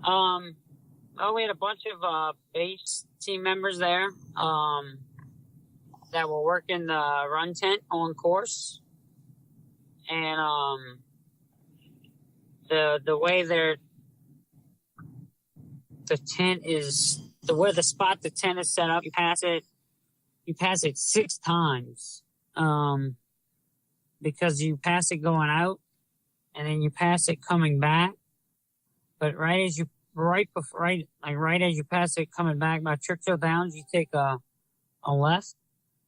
Speaker 2: Well, we had a bunch of base team members there that were working the run tent on course. And the way the tent is, where the spot the tent is set up, you pass it 6 times. Because you pass it going out and then you pass it coming back. But right as you pass it coming back by Churchill Downs, you take a left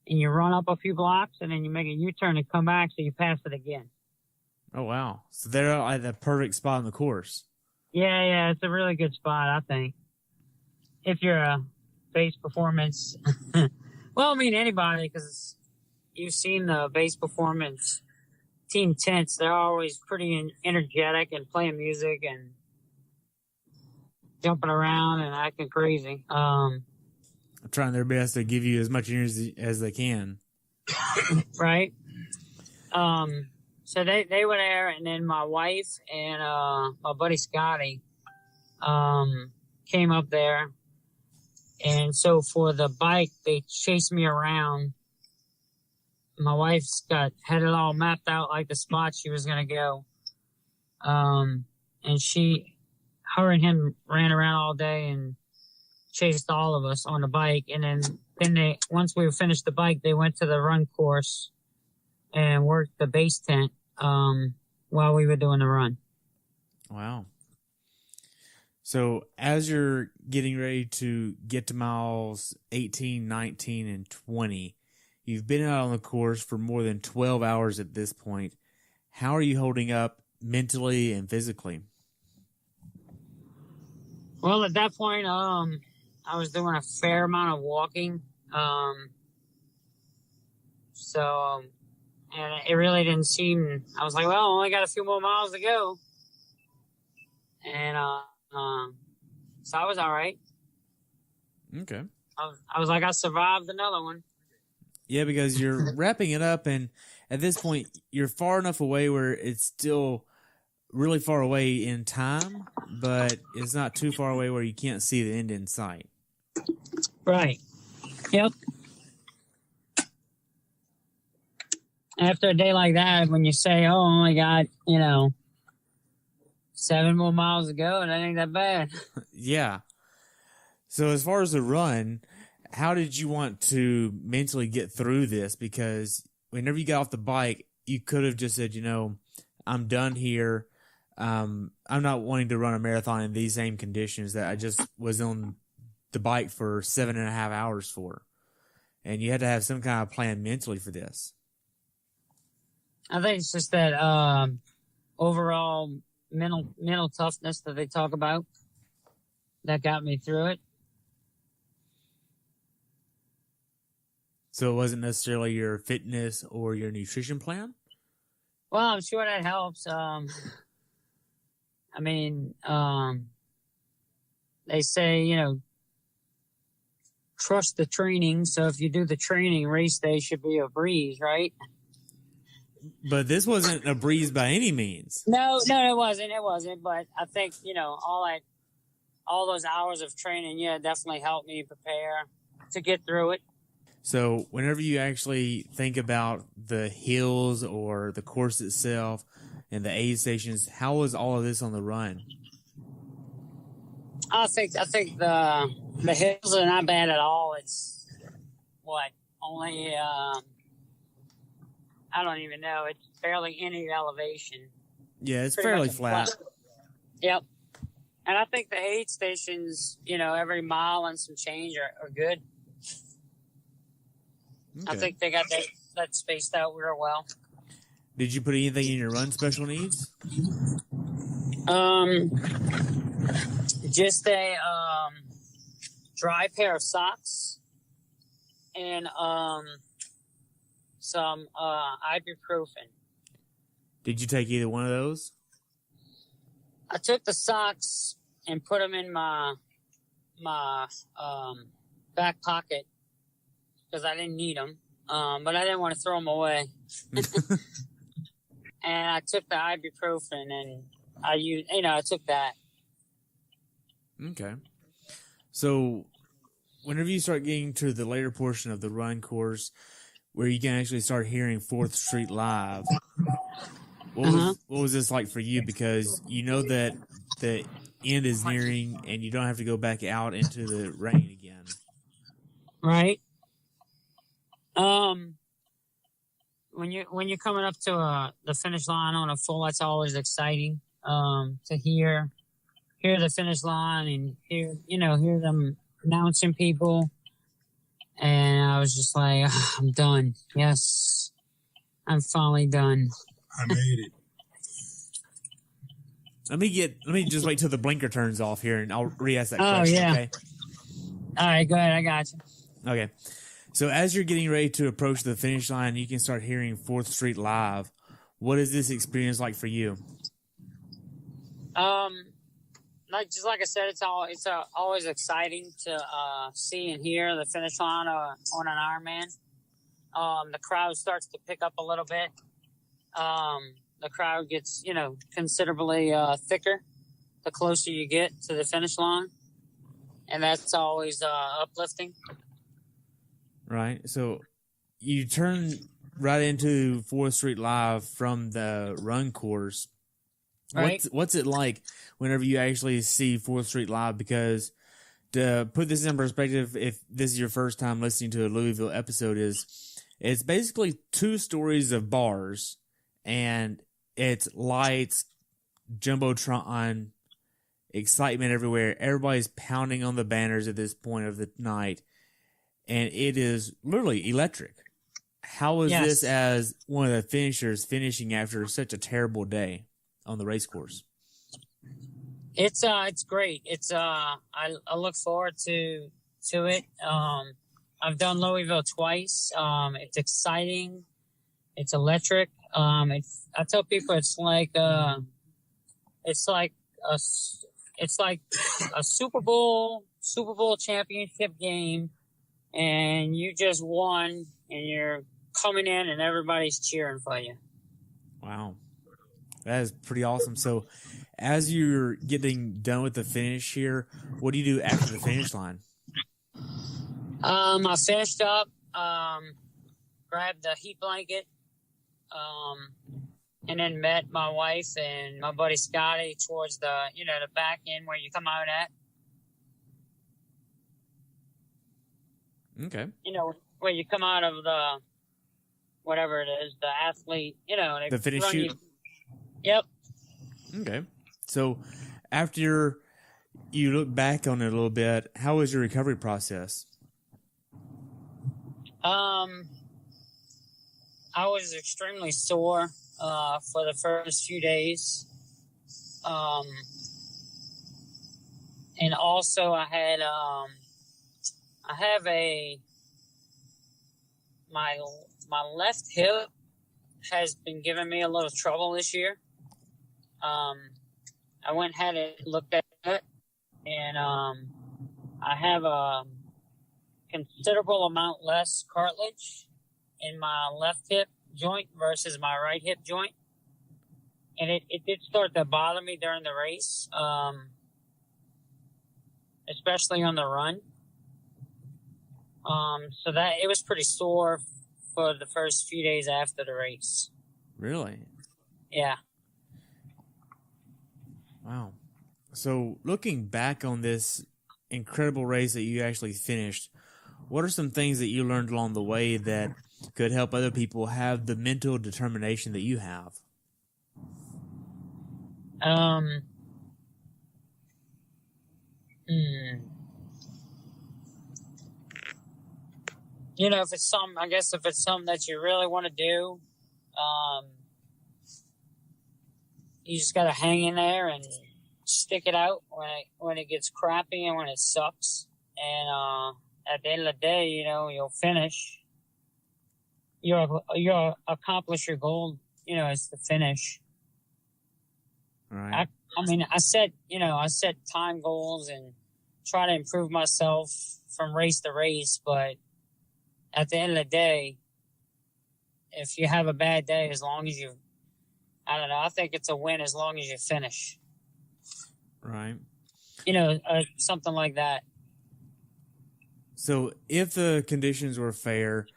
Speaker 2: and you run up a few blocks and then you make a U-turn and come back, so you pass it again.
Speaker 1: Oh, wow. So they're at the perfect spot on the course.
Speaker 2: Yeah, it's a really good spot, I think. If you're a base performance. Well, I mean, anybody, because you've seen the base performance team tents. They're always pretty energetic and playing music and jumping around and acting crazy.
Speaker 1: Trying their best to give you as much energy as they can.
Speaker 2: Right. So they were there, and then my wife and my buddy Scotty came up there. And so for the bike, they chased me around. My wife's had it all mapped out, like the spot she was going to go. And her and him ran around all day and chased all of us on the bike. And then once we finished the bike, they went to the run course and worked the base tent while we were doing the run.
Speaker 1: Wow. So as you're getting ready to get to miles 18, 19, and 20, you've been out on the course for more than 12 hours at this point. How are you holding up mentally and physically?
Speaker 2: Well, at that point, I was doing a fair amount of walking. And it really didn't seem, I was like, well, I only got a few more miles to go. And, so I was all right.
Speaker 1: Okay.
Speaker 2: I was like, I survived another one.
Speaker 1: Yeah, because you're wrapping it up, and at this point, you're far enough away where it's still really far away in time, but it's not too far away where you can't see the end in sight.
Speaker 2: Right. Yep. After a day like that, when you say, oh, I only got, 7 more miles to go, that ain't that bad.
Speaker 1: Yeah. So as far as the run, how did you want to mentally get through this? Because whenever you got off the bike, you could have just said, I'm done here. I'm not wanting to run a marathon in these same conditions that I just was on the bike for 7.5 hours for. And you had to have some kind of plan mentally for this.
Speaker 2: I think it's just that overall mental toughness that they talk about that got me through it.
Speaker 1: So it wasn't necessarily your fitness or your nutrition plan?
Speaker 2: Well, I'm sure that helps. they say, you know, trust the training. So if you do the training, race day should be a breeze, right?
Speaker 1: But this wasn't a breeze by any means.
Speaker 2: No, it wasn't. It wasn't. But I think, you know, all those hours of training, yeah, definitely helped me prepare to get through it.
Speaker 1: So whenever you actually think about the hills or the course itself and the aid stations, how was all of this on the run?
Speaker 2: I think the hills are not bad at all. It's only I don't even know. It's barely any elevation.
Speaker 1: Yeah, it's fairly flat.
Speaker 2: Yep. And I think the aid stations, you know, every mile and some change are good. Okay. I think they got that spaced out real well.
Speaker 1: Did you put anything in your run special needs?
Speaker 2: Just a dry pair of socks and some ibuprofen.
Speaker 1: Did you take either one of those?
Speaker 2: I took the socks and put them in my back pocket because I didn't need them, but I didn't want to throw them away. And I took the ibuprofen and I took that.
Speaker 1: Okay. So whenever you start getting to the later portion of the run course where you can actually start hearing 4th Street live, what was this like for you? Because you know that the end is nearing and you don't have to go back out into the rain again.
Speaker 2: Right. When you're coming up to the finish line on a full, that's always exciting. To hear the finish line and hear them announcing people. And I was just like, I'm done. Yes, I'm finally done.
Speaker 3: I made it.
Speaker 1: Let me just wait till the blinker turns off here and I'll re-ask that question.
Speaker 2: Yeah.
Speaker 1: Okay.
Speaker 2: All right, go ahead. I got you.
Speaker 1: Okay. So as you're getting ready to approach the finish line, you can start hearing 4th Street live. What is this experience like for you?
Speaker 2: Like I said, it's always exciting to see and hear the finish line on an Ironman. The crowd starts to pick up a little bit. The crowd gets, considerably thicker the closer you get to the finish line, and that's always uplifting.
Speaker 1: Right. So you turn right into 4th Street Live from the run course.
Speaker 2: Right.
Speaker 1: What's it like whenever you actually see 4th Street Live? Because to put this in perspective, if this is your first time listening to a Louisville episode, it's basically 2 stories of bars and it's lights, Jumbotron, excitement everywhere. Everybody's pounding on the banners at this point of the night. And it is literally electric. How was this as one of the finishers finishing after such a terrible day on the race course?
Speaker 2: It's great. It's I look forward to it. I've done Louisville twice. It's exciting. It's electric. I tell people it's like a Super Bowl championship game. And you just won, and you're coming in, and everybody's cheering for you.
Speaker 1: Wow. That is pretty awesome. So, as you're getting done with the finish here, what do you do after the finish line?
Speaker 2: I finished up, grabbed the heat blanket, and then met my wife and my buddy Scotty towards the back end where you come out at.
Speaker 1: Okay.
Speaker 2: Where you come out of the, whatever it is, the athlete,
Speaker 1: the finish chute.
Speaker 2: Yep.
Speaker 1: Okay. So after you look back on it a little bit, how was your recovery process?
Speaker 2: I was extremely sore for the first few days. And also I had my left hip has been giving me a little trouble this year. I went and had it looked at, and I have a considerable amount less cartilage in my left hip joint versus my right hip joint. And it did start to bother me during the race, especially on the run. So that it was pretty sore for the first few days after the race.
Speaker 1: Really?
Speaker 2: Yeah.
Speaker 1: Wow. So looking back on this incredible race that you actually finished, what are some things that you learned along the way that could help other people have the mental determination that you have?
Speaker 2: You know, if it's something that you really want to do, you just got to hang in there and stick it out when it gets crappy and when it sucks. And at the end of the day, you know, you'll finish. You'll accomplish your goal. You know, it's the finish.
Speaker 1: Right.
Speaker 2: I set time goals and try to improve myself from race to race, but at the end of the day, if you have a bad day, I think it's a win as long as you finish.
Speaker 1: Right.
Speaker 2: You know, something like that.
Speaker 1: So if the conditions were fair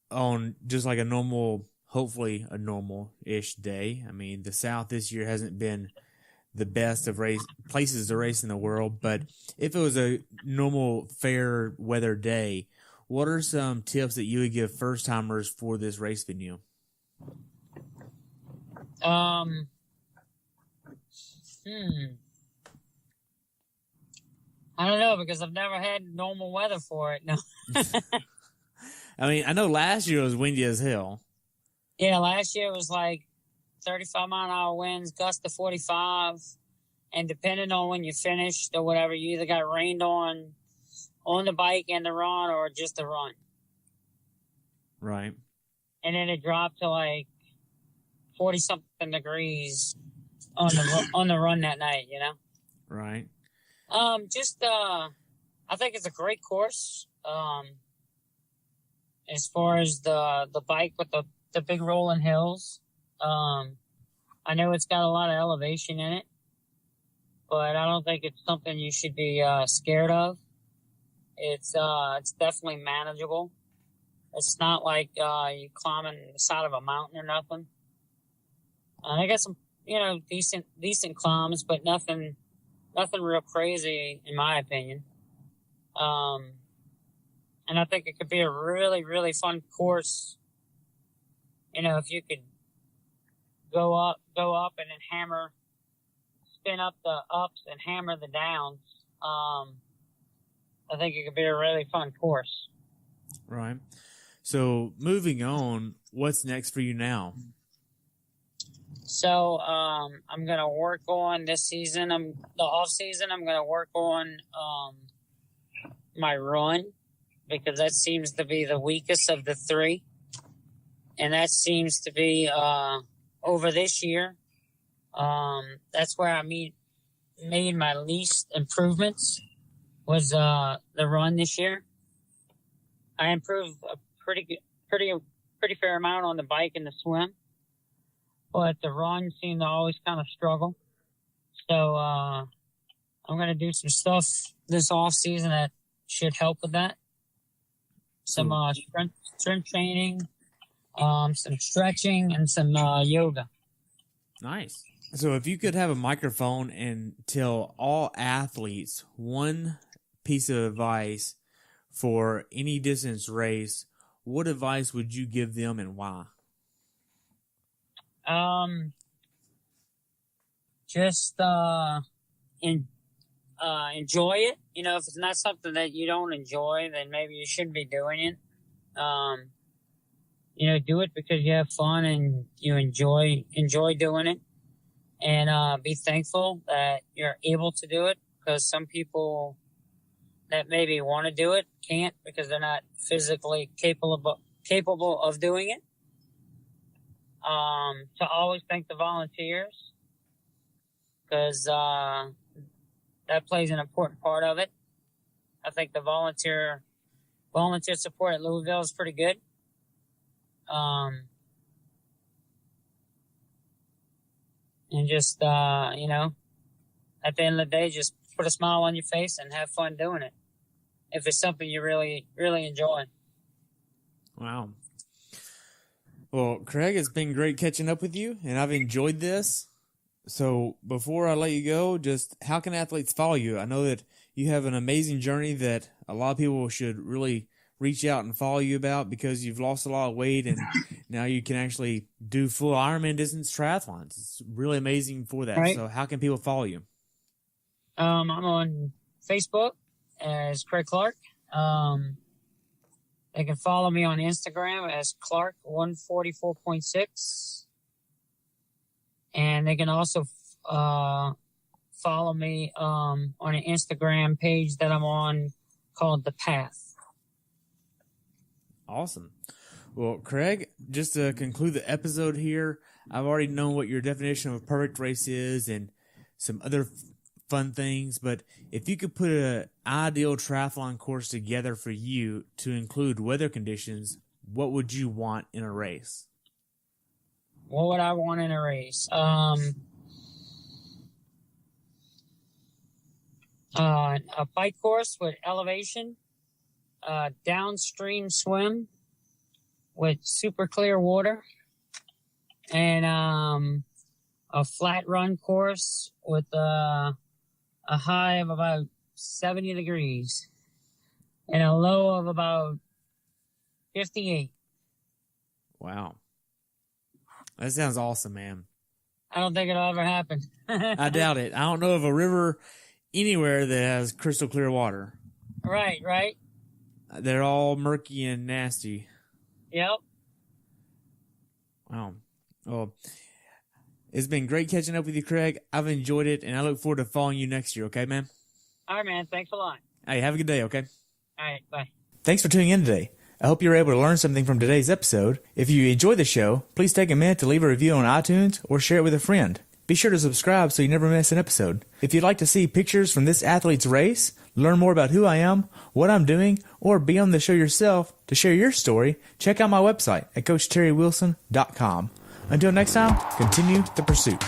Speaker 1: on just like a normal, hopefully a normal-ish day, I mean, the South this year hasn't been the best of places to race in the world, but if it was a normal, fair weather day, what are some tips that you would give first-timers for this race venue?
Speaker 2: I don't know, because I've never had normal weather for it. No.
Speaker 1: I mean, I know last year it was windy as hell.
Speaker 2: Yeah, last year it was like 35-mile-an-hour winds, gust to 45, and depending on when you finished or whatever, you either got rained on the bike and the run or just the run.
Speaker 1: Right.
Speaker 2: And then it dropped to like 40-something degrees on the run that night, you know?
Speaker 1: Right.
Speaker 2: I think it's a great course. As far as the bike with the big rolling hills. I know it's got a lot of elevation in it, but I don't think it's something you should be scared of. It's definitely manageable. It's not like you climbing the side of a mountain or nothing. I got some, decent climbs, but nothing real crazy in my opinion. And I think it could be a really, really fun course. You know, if you could go up and then spin up the ups and hammer the downs. I think it could be a really fun course.
Speaker 1: Right. So moving on, what's next for you now?
Speaker 2: So I'm gonna work on this season. The off season. I'm gonna work on my run, because that seems to be the weakest of the three, and that seems to be over this year. That's where I made my least improvements. Was the run this year. I improved a pretty fair amount on the bike and the swim, but the run seemed to always kind of struggle. So I'm going to do some stuff this off season that should help with that. Some strength training, some stretching, and some yoga.
Speaker 1: Nice. So if you could have a microphone and tell all athletes one piece of advice for any distance race, what advice would you give them and why?
Speaker 2: Just enjoy it. You know, if it's not something that you don't enjoy, then maybe you shouldn't be doing it. Do it because you have fun and you enjoy doing it. And be thankful that you're able to do it, because some people that maybe want to do it can't because they're not physically capable of doing it. To always thank the volunteers, because that plays an important part of it. I think the volunteer support at Louisville is pretty good. And just, you know, at the end of the day, just put a smile on your face and have fun doing it. If it's something you really, really enjoy.
Speaker 1: Wow. Well, Craig, it's been great catching up with you, and I've enjoyed this. So before I let you go, just how can athletes follow you? I know that you have an amazing journey that a lot of people should really reach out and follow you about, because you've lost a lot of weight and now you can actually do full Ironman distance triathlons. It's really amazing for that.
Speaker 2: Right.
Speaker 1: So how can people follow you?
Speaker 2: I'm on Facebook as Craig Clark. They can follow me on Instagram as Clark144.6. And they can also follow me on an Instagram page that I'm on called The Path.
Speaker 1: Awesome. Well, Craig, just to conclude the episode here, I've already known what your definition of a perfect race is and some other fun things, but if you could put an ideal triathlon course together for you to include weather conditions, what would you want in a race?
Speaker 2: What would I want in a race? A bike course with elevation, downstream swim with super clear water, and a flat run course with a high of about 70 degrees and a low of about 58.
Speaker 1: Wow. That sounds awesome, man.
Speaker 2: I don't think it'll ever happen.
Speaker 1: I doubt it. I don't know of a river anywhere that has crystal clear water.
Speaker 2: Right.
Speaker 1: They're all murky and nasty.
Speaker 2: Yep.
Speaker 1: Wow. Well, it's been great catching up with you, Craig. I've enjoyed it, and I look forward to following you next year, okay, man?
Speaker 2: All right, man. Thanks a lot.
Speaker 1: Hey, have a good day, okay?
Speaker 2: All right, bye.
Speaker 1: Thanks for tuning in today. I hope you were able to learn something from today's episode. If you enjoyed the show, please take a minute to leave a review on iTunes or share it with a friend. Be sure to subscribe so you never miss an episode. If you'd like to see pictures from this athlete's race, learn more about who I am, what I'm doing, or be on the show yourself to share your story, check out my website at CoachTerryWilson.com. Until next time, continue the pursuit.